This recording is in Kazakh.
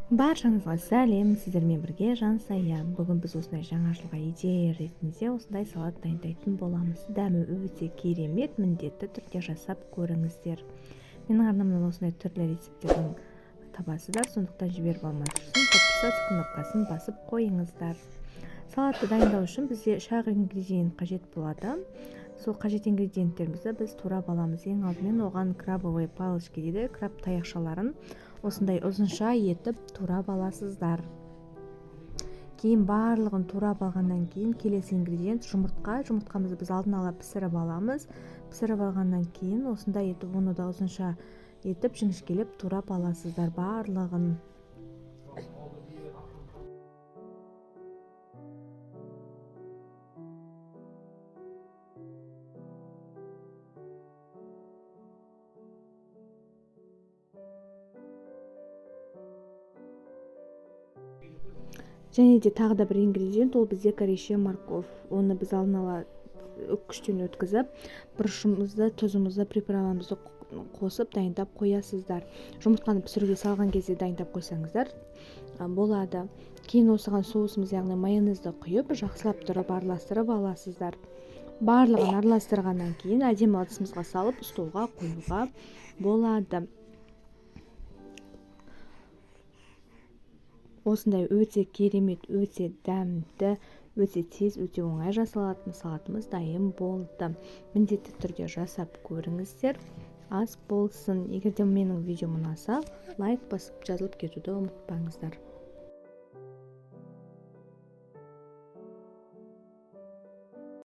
Баршаңызға сәлем, сіздермен бірге Жансая. Бүгін біз осындай жаңа жылға идея ретінде осындай салат дайындайтын боламыз. Дәмі өте керемет, міндетті түрде жасап көріңіздер. Менің арнамнан осындай түрлі рецептердің табасыздар, сондықтан жіберіп алмас үшін подписаться кнопкасын басып қойыңыздар. Салатты дайындау үшін бізде үш ақ ингредиент қажет болады. Сол қажет ингредиенттерімізді біз турап аламыз. Ең алдымен оған крабовые палочки дейді, краб таяқшаларын осындай ұзынша етіп турап аласыздар. Кейін барлығын турап алғаннан кейін келесі ингредиент жұмыртқа. Жұмыртқамызды біз алдын ала пісіріп аламыз. Пісіріп алғаннан кейін осындай етіп оны да ұзынша етіп жіңішкелеп турап аласыздар барлығын. Және де тағы да бір ингредиент, ол бізде кореше морковь. Оны біз алдын ала үккіштен өткізіп, бұрышымызды, тұзымызды, приправамызды қосып дайындап қоясыздар. Жұмыртқаны пісіруге салған кезде дайындап қойсаңыздар болады. Кейін осыған соусымыз, яғни майонезді құйып, жақсылап тұрып араластырып аласыздар. Барлығын араластырғаннан кейін әдемі ыдысымызға салып столға қоюға болады. Осындай өте керемет, өте дәмді, өте тез, өте оңай жасалатын салатымыз дайын болды. Міндетті түрде жасап көріңіздер. Ас болсын. Егер де менің видеом ұнаса, лайк басып жазылып кетуді ұмытпаңыздар.